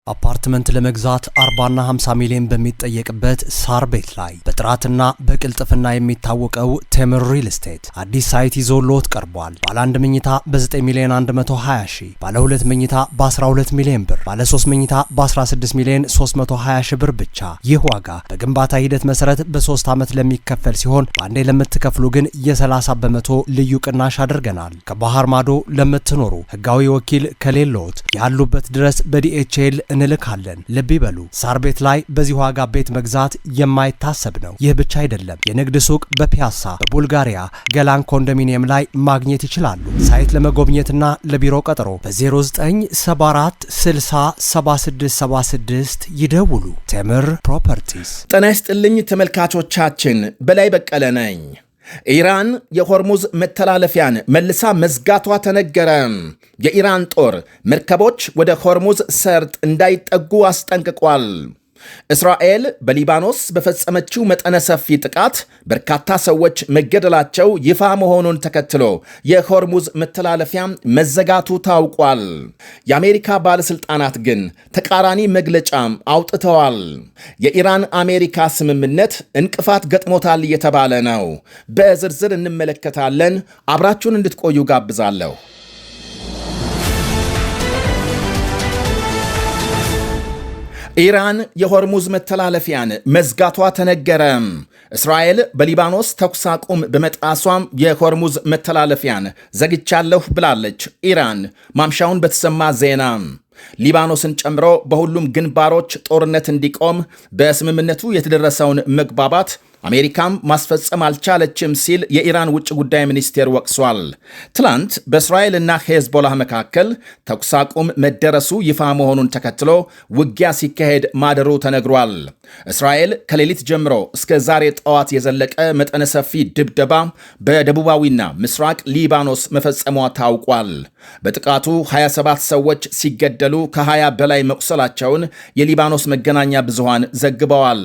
አፓርትመንት ለመግዛት 40 እና 50 ሚሊዮን በሚጠየቅበት ሳር ቤት ላይ በጥራትና በቅልጥፍና የሚታወቀው ቴምር ሪል ስቴት አዲስ ሳይት ይዞልዎት ቀርቧል። ባለ 1 መኝታ በ9 ሚሊዮን 120 ሺህ፣ ባለ 2 መኝታ በ12 ሚሊዮን ብር፣ ባለ 3 መኝታ በ16 ሚሊዮን 320 ሺህ ብር ብቻ። ይህ ዋጋ በግንባታ ሂደት መሰረት በ3 ዓመት ለሚከፈል ሲሆን በአንዴ ለምትከፍሉ ግን የ30 በመቶ ልዩ ቅናሽ አድርገናል። ከባህር ማዶ ለምትኖሩ ህጋዊ ወኪል ከሌለዎት ያሉበት ድረስ በዲኤችኤል እንልካለን። ልብ ይበሉ፣ ሳር ቤት ላይ በዚህ ዋጋ ቤት መግዛት የማይታሰብ ነው። ይህ ብቻ አይደለም፣ የንግድ ሱቅ በፒያሳ በቡልጋሪያ ገላን ኮንዶሚኒየም ላይ ማግኘት ይችላሉ። ሳይት ለመጎብኘትና ለቢሮ ቀጠሮ በ0974 60 7676 ይደውሉ። ቴምር ፕሮፐርቲስ። ጤና ይስጥልኝ ተመልካቾቻችን፣ በላይ በቀለ ነኝ። ኢራን የሆርሙዝ መተላለፊያን መልሳ መዝጋቷ ተነገረ። የኢራን ጦር መርከቦች ወደ ሆርሙዝ ሰርጥ እንዳይጠጉ አስጠንቅቋል። እስራኤል በሊባኖስ በፈጸመችው መጠነ ሰፊ ጥቃት በርካታ ሰዎች መገደላቸው ይፋ መሆኑን ተከትሎ የሆርሙዝ መተላለፊያ መዘጋቱ ታውቋል። የአሜሪካ ባለሥልጣናት ግን ተቃራኒ መግለጫ አውጥተዋል። የኢራን አሜሪካ ስምምነት እንቅፋት ገጥሞታል እየተባለ ነው። በዝርዝር እንመለከታለን። አብራችሁን እንድትቆዩ ጋብዛለሁ። ኢራን የሆርሙዝ መተላለፊያን መዝጋቷ ተነገረ። እስራኤል በሊባኖስ ተኩስ አቁም በመጣሷም የሆርሙዝ መተላለፊያን ዘግቻለሁ ብላለች። ኢራን ማምሻውን በተሰማ ዜና ሊባኖስን ጨምሮ በሁሉም ግንባሮች ጦርነት እንዲቆም በስምምነቱ የተደረሰውን መግባባት አሜሪካም ማስፈጸም አልቻለችም ሲል የኢራን ውጭ ጉዳይ ሚኒስቴር ወቅሷል። ትላንት በእስራኤልና ሄዝቦላህ መካከል ተኩስ አቁም መደረሱ ይፋ መሆኑን ተከትሎ ውጊያ ሲካሄድ ማደሩ ተነግሯል። እስራኤል ከሌሊት ጀምሮ እስከ ዛሬ ጠዋት የዘለቀ መጠነ ሰፊ ድብደባ በደቡባዊና ምስራቅ ሊባኖስ መፈጸሟ ታውቋል። በጥቃቱ 27 ሰዎች ሲገደሉ ከ20 በላይ መቁሰላቸውን የሊባኖስ መገናኛ ብዙሃን ዘግበዋል።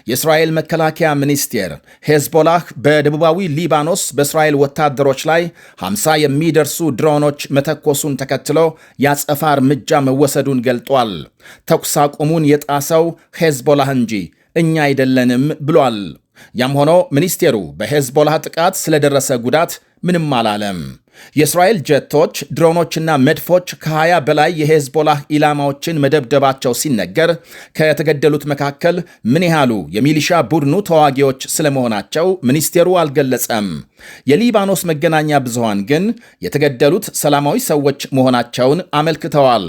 የእስራኤል መከላከያ ሚኒስቴር ሄዝቦላህ በደቡባዊ ሊባኖስ በእስራኤል ወታደሮች ላይ 50 የሚደርሱ ድሮኖች መተኮሱን ተከትሎ የአጸፋ እርምጃ መወሰዱን ገልጧል። ተኩስ አቁሙን የጣሰው ሄዝቦላህ እንጂ እኛ አይደለንም ብሏል። ያም ሆኖ ሚኒስቴሩ በሄዝቦላህ ጥቃት ስለደረሰ ጉዳት ምንም አላለም። የእስራኤል ጀቶች፣ ድሮኖችና መድፎች ከ20 በላይ የሄዝቦላህ ኢላማዎችን መደብደባቸው ሲነገር ከተገደሉት መካከል ምን ያህሉ የሚሊሻ ቡድኑ ተዋጊዎች ስለመሆናቸው ሚኒስቴሩ አልገለጸም። የሊባኖስ መገናኛ ብዙሃን ግን የተገደሉት ሰላማዊ ሰዎች መሆናቸውን አመልክተዋል።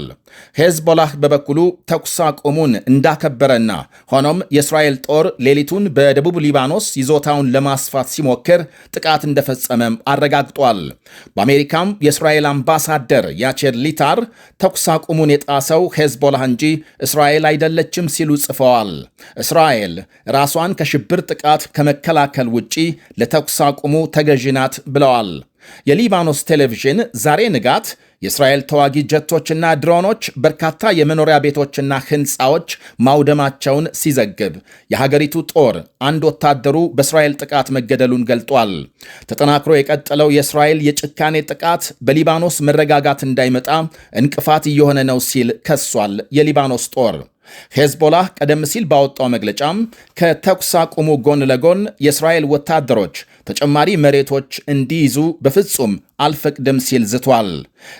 ሄዝቦላህ በበኩሉ ተኩስ አቁሙን እንዳከበረና ሆኖም የእስራኤል ጦር ሌሊቱን በደቡብ ሊባኖስ ይዞታውን ለማስፋት ሲሞክር ጥቃት እንደፈጸመም አረጋግጧል። በአሜሪካም የእስራኤል አምባሳደር ያቼር ሊታር ተኩስ አቁሙን የጣሰው ሄዝቦላህ እንጂ እስራኤል አይደለችም ሲሉ ጽፈዋል። እስራኤል ራሷን ከሽብር ጥቃት ከመከላከል ውጪ ለተኩስ አቁሙ ተገዢ ናት ብለዋል። የሊባኖስ ቴሌቪዥን ዛሬ ንጋት የእስራኤል ተዋጊ ጀቶችና ድሮኖች በርካታ የመኖሪያ ቤቶችና ሕንፃዎች ማውደማቸውን ሲዘግብ የሀገሪቱ ጦር አንድ ወታደሩ በእስራኤል ጥቃት መገደሉን ገልጧል። ተጠናክሮ የቀጠለው የእስራኤል የጭካኔ ጥቃት በሊባኖስ መረጋጋት እንዳይመጣ እንቅፋት እየሆነ ነው ሲል ከሷል። የሊባኖስ ጦር ሄዝቦላህ ቀደም ሲል ባወጣው መግለጫም ከተኩስ አቁሙ ጎን ለጎን የእስራኤል ወታደሮች ተጨማሪ መሬቶች እንዲይዙ በፍጹም አልፈቅድም ሲል ዝቷል።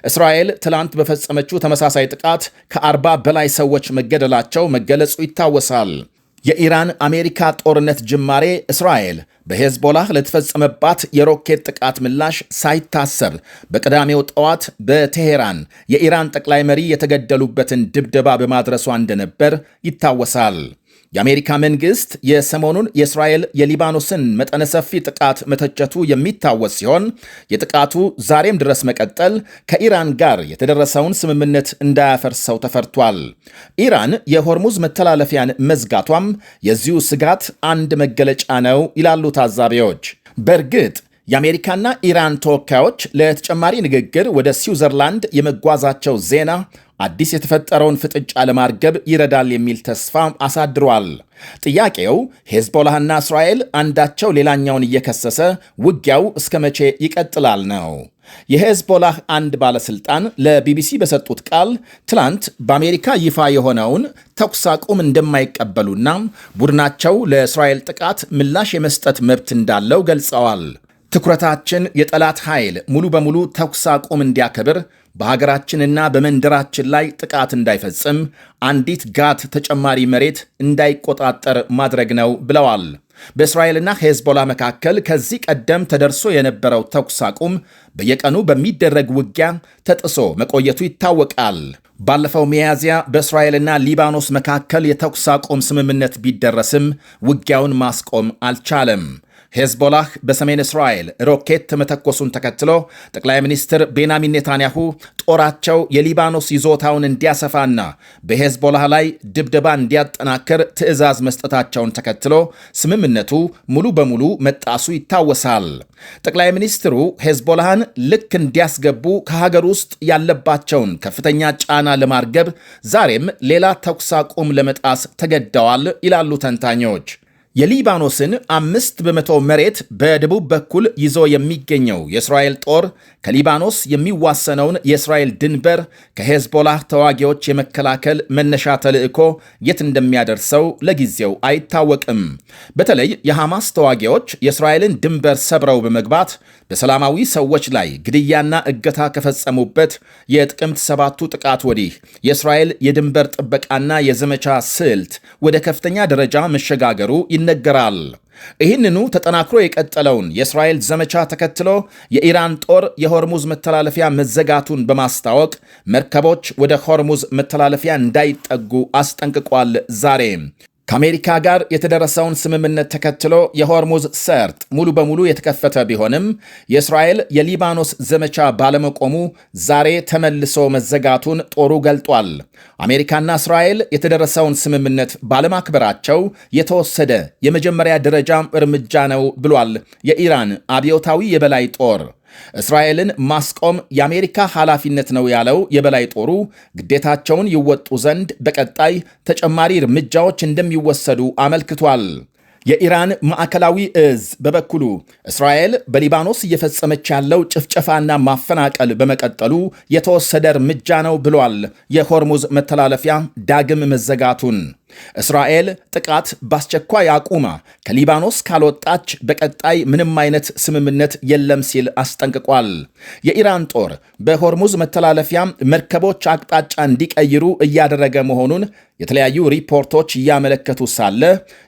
እስራኤል ትላንት በፈጸመችው ተመሳሳይ ጥቃት ከ40 በላይ ሰዎች መገደላቸው መገለጹ ይታወሳል። የኢራን አሜሪካ ጦርነት ጅማሬ እስራኤል በሄዝቦላህ ለተፈጸመባት የሮኬት ጥቃት ምላሽ ሳይታሰብ በቅዳሜው ጠዋት በቴሄራን የኢራን ጠቅላይ መሪ የተገደሉበትን ድብደባ በማድረሷ እንደነበር ይታወሳል። የአሜሪካ መንግሥት የሰሞኑን የእስራኤል የሊባኖስን መጠነ ሰፊ ጥቃት መተቸቱ የሚታወስ ሲሆን የጥቃቱ ዛሬም ድረስ መቀጠል ከኢራን ጋር የተደረሰውን ስምምነት እንዳያፈርሰው ተፈርቷል። ኢራን የሆርሙዝ መተላለፊያን መዝጋቷም የዚሁ ስጋት አንድ መገለጫ ነው ይላሉ ታዛቢዎች። በእርግጥ የአሜሪካና ኢራን ተወካዮች ለተጨማሪ ንግግር ወደ ስዊዘርላንድ የመጓዛቸው ዜና አዲስ የተፈጠረውን ፍጥጫ ለማርገብ ይረዳል የሚል ተስፋ አሳድሯል። ጥያቄው ሄዝቦላህና እስራኤል አንዳቸው ሌላኛውን እየከሰሰ ውጊያው እስከ መቼ ይቀጥላል ነው። የሄዝቦላህ አንድ ባለሥልጣን ለቢቢሲ በሰጡት ቃል ትላንት በአሜሪካ ይፋ የሆነውን ተኩስ አቁም እንደማይቀበሉና ቡድናቸው ለእስራኤል ጥቃት ምላሽ የመስጠት መብት እንዳለው ገልጸዋል። ትኩረታችን የጠላት ኃይል ሙሉ በሙሉ ተኩስ አቁም እንዲያከብር፣ በሀገራችንና በመንደራችን ላይ ጥቃት እንዳይፈጽም፣ አንዲት ጋት ተጨማሪ መሬት እንዳይቆጣጠር ማድረግ ነው ብለዋል። በእስራኤልና ሄዝቦላ መካከል ከዚህ ቀደም ተደርሶ የነበረው ተኩስ አቁም በየቀኑ በሚደረግ ውጊያ ተጥሶ መቆየቱ ይታወቃል። ባለፈው ሚያዝያ በእስራኤልና ሊባኖስ መካከል የተኩስ አቁም ስምምነት ቢደረስም ውጊያውን ማስቆም አልቻለም። ሄዝቦላህ በሰሜን እስራኤል ሮኬት መተኮሱን ተከትሎ ጠቅላይ ሚኒስትር ቤንያሚን ኔታንያሁ ጦራቸው የሊባኖስ ይዞታውን እንዲያሰፋና በሄዝቦላህ ላይ ድብደባ እንዲያጠናክር ትዕዛዝ መስጠታቸውን ተከትሎ ስምምነቱ ሙሉ በሙሉ መጣሱ ይታወሳል። ጠቅላይ ሚኒስትሩ ሄዝቦላህን ልክ እንዲያስገቡ ከሀገር ውስጥ ያለባቸውን ከፍተኛ ጫና ለማርገብ ዛሬም ሌላ ተኩስ አቁም ለመጣስ ተገደዋል ይላሉ ተንታኞች። የሊባኖስን 5% መሬት በደቡብ በኩል ይዞ የሚገኘው የእስራኤል ጦር ከሊባኖስ የሚዋሰነውን የእስራኤል ድንበር ከሄዝቦላህ ተዋጊዎች የመከላከል መነሻ ተልዕኮ የት እንደሚያደርሰው ለጊዜው አይታወቅም። በተለይ የሐማስ ተዋጊዎች የእስራኤልን ድንበር ሰብረው በመግባት በሰላማዊ ሰዎች ላይ ግድያና እገታ ከፈጸሙበት የጥቅምት 7ቱ ጥቃት ወዲህ የእስራኤል የድንበር ጥበቃና የዘመቻ ስልት ወደ ከፍተኛ ደረጃ መሸጋገሩ ይነገራል። ይህንኑ ተጠናክሮ የቀጠለውን የእስራኤል ዘመቻ ተከትሎ የኢራን ጦር የሆርሙዝ መተላለፊያ መዘጋቱን በማስታወቅ መርከቦች ወደ ሆርሙዝ መተላለፊያ እንዳይጠጉ አስጠንቅቋል። ዛሬ ከአሜሪካ ጋር የተደረሰውን ስምምነት ተከትሎ የሆርሙዝ ሰርጥ ሙሉ በሙሉ የተከፈተ ቢሆንም የእስራኤል የሊባኖስ ዘመቻ ባለመቆሙ ዛሬ ተመልሶ መዘጋቱን ጦሩ ገልጧል። አሜሪካና እስራኤል የተደረሰውን ስምምነት ባለማክበራቸው የተወሰደ የመጀመሪያ ደረጃ እርምጃ ነው ብሏል የኢራን አብዮታዊ የበላይ ጦር። እስራኤልን ማስቆም የአሜሪካ ኃላፊነት ነው ያለው የበላይ ጦሩ ግዴታቸውን ይወጡ ዘንድ በቀጣይ ተጨማሪ እርምጃዎች እንደሚወሰዱ አመልክቷል። የኢራን ማዕከላዊ እዝ በበኩሉ እስራኤል በሊባኖስ እየፈጸመች ያለው ጭፍጨፋና ማፈናቀል በመቀጠሉ የተወሰደ እርምጃ ነው ብሏል። የሆርሙዝ መተላለፊያ ዳግም መዘጋቱን እስራኤል ጥቃት በአስቸኳይ አቁማ ከሊባኖስ ካልወጣች በቀጣይ ምንም አይነት ስምምነት የለም ሲል አስጠንቅቋል። የኢራን ጦር በሆርሙዝ መተላለፊያ መርከቦች አቅጣጫ እንዲቀይሩ እያደረገ መሆኑን የተለያዩ ሪፖርቶች እያመለከቱ ሳለ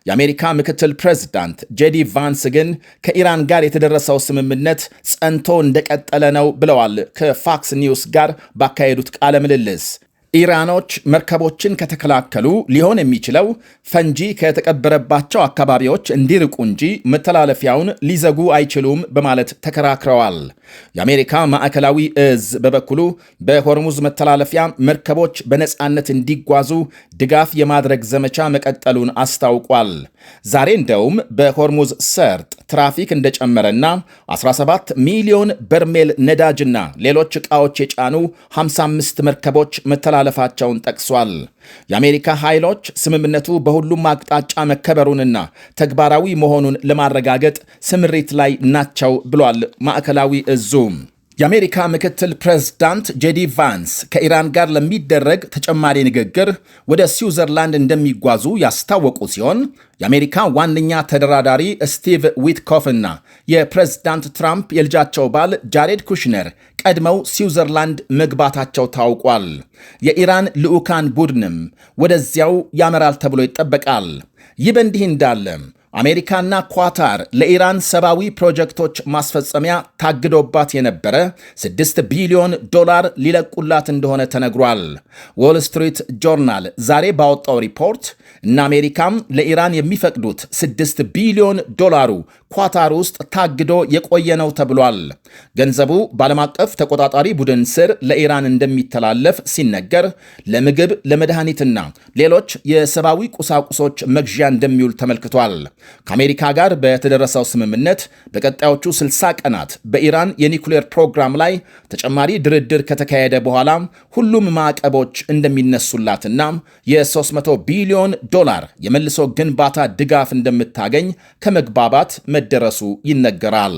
የአሜሪካ ምክትል ፕሬዝዳንት ጄዲ ቫንስ ግን ከኢራን ጋር የተደረሰው ስምምነት ጸንቶ እንደቀጠለ ነው ብለዋል። ከፋክስ ኒውስ ጋር ባካሄዱት ቃለ ምልልስ ኢራኖች መርከቦችን ከተከላከሉ ሊሆን የሚችለው ፈንጂ ከተቀበረባቸው አካባቢዎች እንዲርቁ እንጂ መተላለፊያውን ሊዘጉ አይችሉም በማለት ተከራክረዋል። የአሜሪካ ማዕከላዊ እዝ በበኩሉ በሆርሙዝ መተላለፊያ መርከቦች በነፃነት እንዲጓዙ ድጋፍ የማድረግ ዘመቻ መቀጠሉን አስታውቋል። ዛሬ እንደውም በሆርሙዝ ሰርጥ ትራፊክ እንደጨመረና 17 ሚሊዮን በርሜል ነዳጅና ሌሎች ዕቃዎች የጫኑ 55 መርከቦች መተላለፋቸውን ጠቅሷል። የአሜሪካ ኃይሎች ስምምነቱ በሁሉም አቅጣጫ መከበሩንና ተግባራዊ መሆኑን ለማረጋገጥ ስምሪት ላይ ናቸው ብሏል ማዕከላዊ እዙም። የአሜሪካ ምክትል ፕሬዝዳንት ጄዲ ቫንስ ከኢራን ጋር ለሚደረግ ተጨማሪ ንግግር ወደ ስዊዘርላንድ እንደሚጓዙ ያስታወቁ ሲሆን የአሜሪካ ዋነኛ ተደራዳሪ ስቲቭ ዊትኮፍና የፕሬዝዳንት ትራምፕ የልጃቸው ባል ጃሬድ ኩሽነር ቀድመው ስዊዘርላንድ መግባታቸው ታውቋል። የኢራን ልዑካን ቡድንም ወደዚያው ያመራል ተብሎ ይጠበቃል። ይህ በእንዲህ እንዳለ አሜሪካና ኳታር ለኢራን ሰብአዊ ፕሮጀክቶች ማስፈጸሚያ ታግዶባት የነበረ $6 ቢሊዮን ሊለቁላት እንደሆነ ተነግሯል። ዎል ስትሪት ጆርናል ዛሬ ባወጣው ሪፖርት እና አሜሪካም ለኢራን የሚፈቅዱት $6 ቢሊዮን ኳታር ውስጥ ታግዶ የቆየ ነው ተብሏል። ገንዘቡ በዓለም አቀፍ ተቆጣጣሪ ቡድን ስር ለኢራን እንደሚተላለፍ ሲነገር ለምግብ፣ ለመድኃኒትና ሌሎች የሰብአዊ ቁሳቁሶች መግዣ እንደሚውል ተመልክቷል። ከአሜሪካ ጋር በተደረሰው ስምምነት በቀጣዮቹ 60 ቀናት በኢራን የኒኩሌር ፕሮግራም ላይ ተጨማሪ ድርድር ከተካሄደ በኋላ ሁሉም ማዕቀቦች እንደሚነሱላትና የ300 ቢሊዮን ዶላር የመልሶ ግንባታ ድጋፍ እንደምታገኝ ከመግባባት መደረሱ ይነገራል።